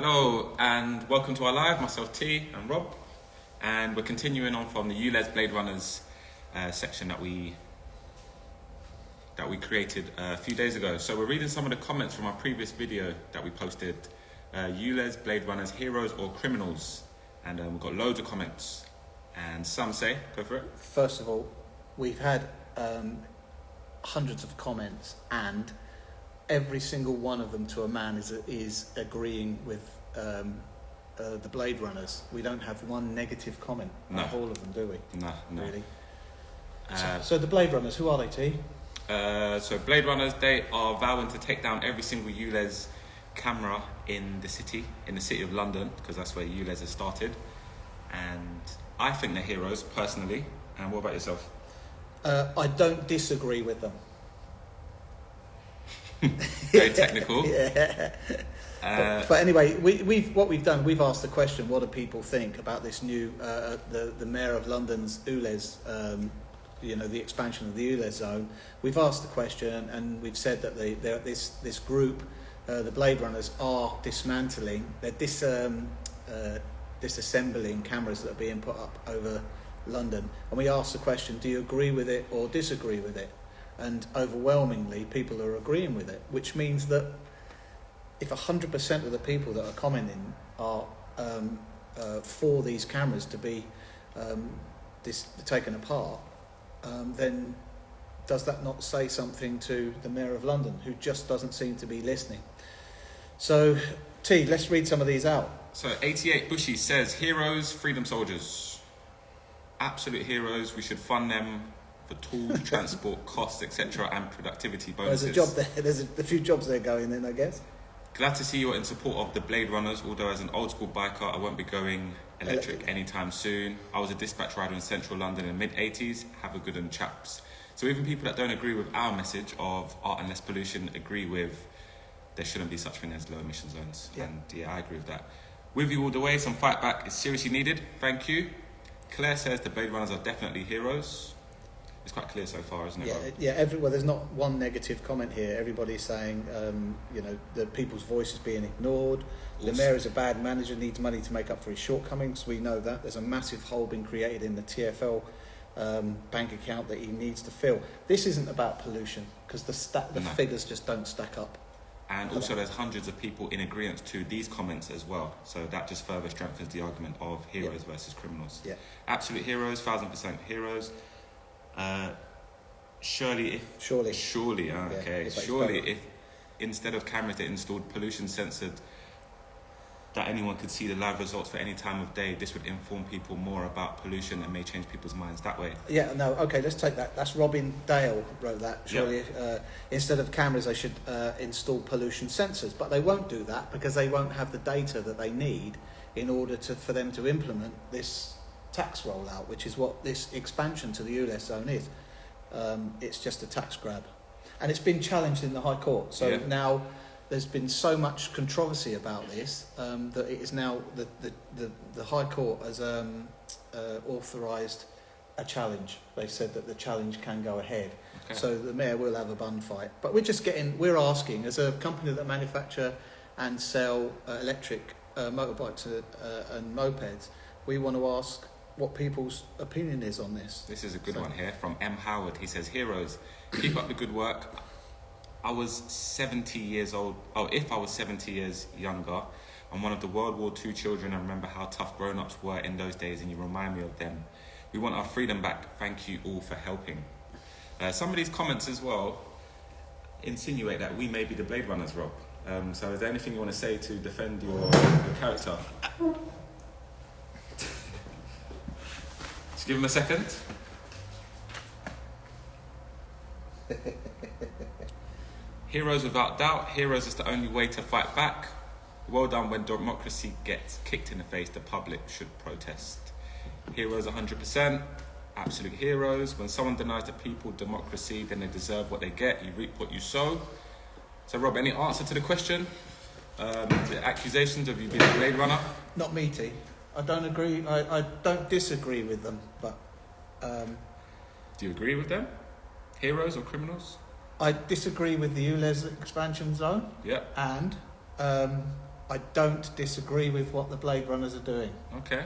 Hello and welcome to our live, myself T and Rob, and we're continuing on from the Ulez Blade Runners section that we created a few days ago. So we're reading some of the comments from our previous video that we posted, Ulez Blade Runners, heroes or criminals, and we've got loads of comments, and some say, go for it. First of all, we've had hundreds of comments, and every single one of them to a man is agreeing with the Blade Runners. We don't have one negative comment on all of them, do we? No. Really? So the Blade Runners, who are they, T? So Blade Runners, they are vowing to take down every single Ulez camera in the city of London, because that's where Ulez has started. And I think they're heroes, personally. And what about yourself? I don't disagree with them. Very technical. Yeah. But anyway, we've done, we've asked the question, what do people think about this new, the Mayor of London's Ulez, the expansion of the Ulez zone. We've asked the question, and we've said that this group, the Blade Runners, are dismantling, they're disassembling cameras that are being put up over London. And we asked the question, do you agree with it or disagree with it? And overwhelmingly, people are agreeing with it, which means that if 100% of the people that are commenting are for these cameras to be taken apart, then does that not say something to the Mayor of London, who just doesn't seem to be listening? So, T, let's read some of these out. So 88 Bushy says, heroes, freedom soldiers. Absolute heroes, we should fund them for tools, transport, costs, etc. and productivity bonuses. There's a job there. There's a few jobs there going in, I guess. Glad to see you're in support of the Blade Runners, although as an old school biker, I won't be going electric anytime soon. I was a dispatch rider in central London in the mid-80s. Have a good one, chaps. So even people that don't agree with our message of art and less pollution agree with there shouldn't be such thing as low emission zones. Yeah. And yeah, I agree with that. With you all the way, some fight back is seriously needed. Thank you. Claire says the Blade Runners are definitely heroes. It's quite clear so far, isn't it? Yeah. Well, there's not one negative comment here. Everybody's saying, the people's voice is being ignored. The mayor is a bad manager, needs money to make up for his shortcomings. We know that. There's a massive hole being created in the TfL bank account that he needs to fill. This isn't about pollution, because the figures just don't stack up. And also there's hundreds of people in agreement to these comments as well. So that just further strengthens the argument of heroes versus criminals. Yeah. Absolute heroes, 1000% heroes. Surely, if instead of cameras they installed pollution sensors that anyone could see the live results for any time of day, this would inform people more about pollution and may change people's minds that way. Yeah, no, okay, let's take that. That's Robin Dale wrote that. Surely, instead of cameras, they should install pollution sensors, but they won't do that because they won't have the data that they need in order for them to implement this tax rollout, which is what this expansion to the Ulez zone is. It's just a tax grab, and it's been challenged in the High Court. So now there's been so much controversy about this that it is now the High Court has authorised a challenge. They said that the challenge can go ahead. Okay. So the mayor will have a bun fight. But we're asking, as a company that manufacture and sell electric motorbikes and mopeds, we want to ask what people's opinion is on this. This is a good one here from M. Howard. He says, heroes, keep up the good work. I was 70 years old. If I was 70 years younger, I'm one of the World War II children. I remember how tough grown-ups were in those days, and you remind me of them. We want our freedom back. Thank you all for helping. Some of these comments as well insinuate that we may be the Blade Runners, Rob. So is there anything you want to say to defend your character? Just give him a second. Heroes without doubt. Heroes is the only way to fight back. Well done. When democracy gets kicked in the face, the public should protest. Heroes 100%. Absolute heroes. When someone denies the people democracy, then they deserve what they get. You reap what you sow. So Rob, any answer to the question? The accusations of you being a Blade Runner? Not me, T. I don't agree. I don't disagree with them, but... Do you agree with them? Heroes or criminals? I disagree with the Ulez expansion zone. Yeah. And I don't disagree with what the Blade Runners are doing. Okay.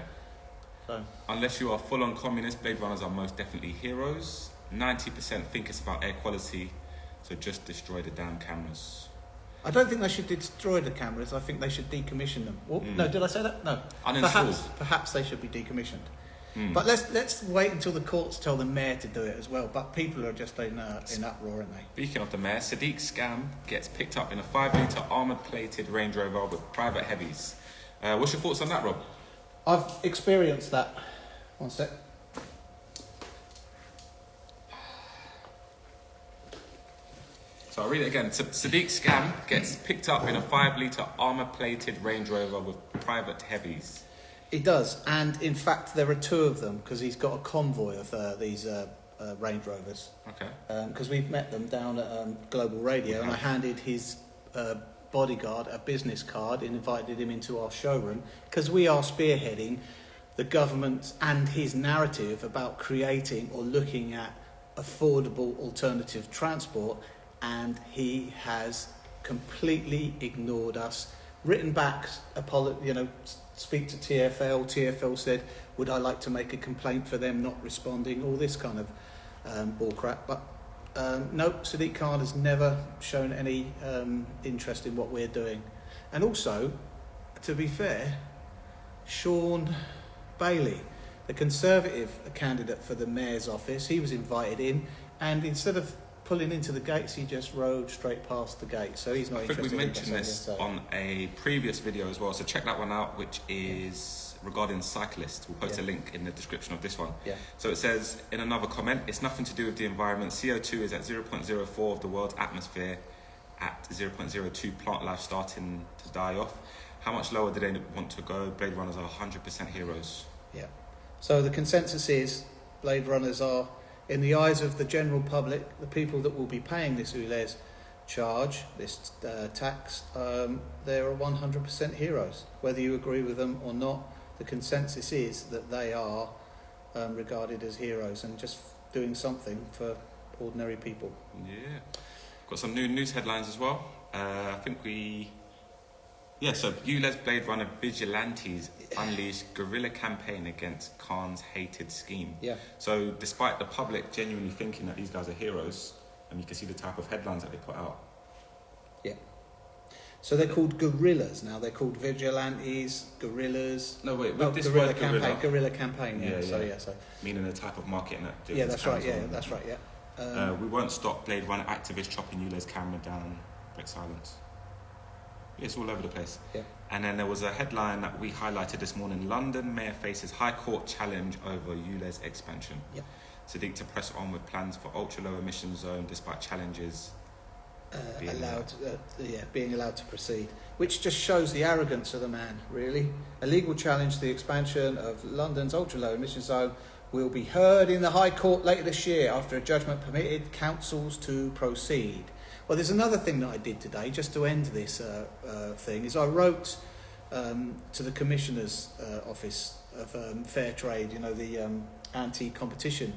So, unless you are full-on communist, Blade Runners are most definitely heroes. 90% think it's about air quality, so just destroy the damn cameras. I don't think they should destroy the cameras. I think they should decommission them. Oh, no, did I say that? No. Uninstall. Perhaps they should be decommissioned. But let's wait until the courts tell the mayor to do it as well. But people are just in uproar, aren't they? Speaking of the mayor, Sadiq scam gets picked up in a 5-litre armoured-plated Range Rover with private heavies. What's your thoughts on that, Rob? I've experienced that. One sec. So I'll read it again. Sadiq scam gets picked up in a 5-litre armour-plated Range Rover with private heavies. He does, and in fact there are two of them because he's got a convoy of these Range Rovers. Okay. Because we've met them down at Global Radio, and I handed his bodyguard a business card and invited him into our showroom because we are spearheading the government and his narrative about creating or looking at affordable alternative transport, and he has completely ignored us, written back, speak to TfL. TfL said, would I like to make a complaint for them not responding, all this kind of bullcrap. But no, Sadiq Khan has never shown any interest in what we're doing. And also, to be fair, Sean Bailey, the Conservative candidate for the Mayor's office, he was invited in, and instead of pulling into the gates, he just rode straight past the gate. So he's not interested. I think we mentioned this on a previous video as well, so check that one out, which is regarding cyclists. We'll post a link in the description of this one. Yeah. So it says in another comment, it's nothing to do with the environment. CO2 is at 0.04 of the world's atmosphere, at 0.02 plant life starting to die off. How much lower do they want to go? Blade Runners are 100% heroes. Yeah. So the consensus is Blade Runners are, in the eyes of the general public, the people that will be paying this Ulez charge, this tax, they're 100% heroes. Whether you agree with them or not, the consensus is that they are regarded as heroes and just doing something for ordinary people. Yeah. Got some new news headlines as well. So Ulez Blade Runner vigilantes unleash guerrilla campaign against Khan's hated scheme. Yeah. So despite the public genuinely thinking that these guys are heroes, and you can see the type of headlines that they put out. Yeah. So they're called guerrillas now. They're called vigilantes, guerrillas. No, wait. With this word guerrilla campaign. Yeah. So meaning the type of marketing that. Yeah, that's right. Yeah, that's right. Yeah. We won't stop Blade Runner activists chopping Ulez camera down. Break silence. It's all over the place. Yeah. And then there was a headline that we highlighted this morning. London Mayor faces High Court challenge over Ulez expansion. Yeah. Sadiq to press on with plans for ultra-low emission zone despite challenges being allowed to proceed. Which just shows the arrogance of the man, really. A legal challenge to the expansion of London's ultra-low emission zone will be heard in the High Court later this year after a judgment permitted councils to proceed. Well, there's another thing that I did today, just to end this thing, is I wrote to the Commissioner's Office of Fair Trade, the anti-competition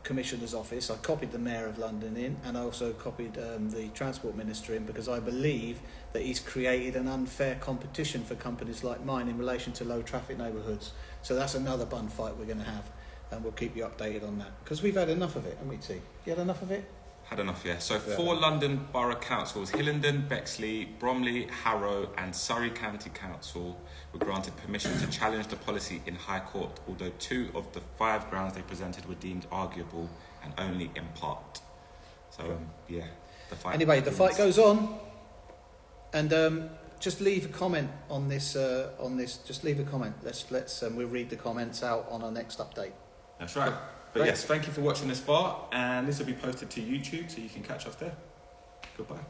Commissioner's Office. I copied the Mayor of London in, and I also copied the Transport Minister in, because I believe that he's created an unfair competition for companies like mine in relation to low traffic neighbourhoods. So that's another bun fight we're going to have, and we'll keep you updated on that, because we've had enough of it, haven't we, T? You had enough of it? Had enough, yeah. So 4 London Borough Councils, Hillingdon, Bexley, Bromley, Harrow and Surrey County Council were granted permission to challenge the policy in High Court, although 2 of the 5 grounds they presented were deemed arguable and only in part. So, the fight... Anyway, the fight goes on, and just leave a comment on this. Just leave a comment. Let's we'll read the comments out on our next update. That's right. But yes, thank you for watching this far, and this will be posted to YouTube, so you can catch us there. Goodbye.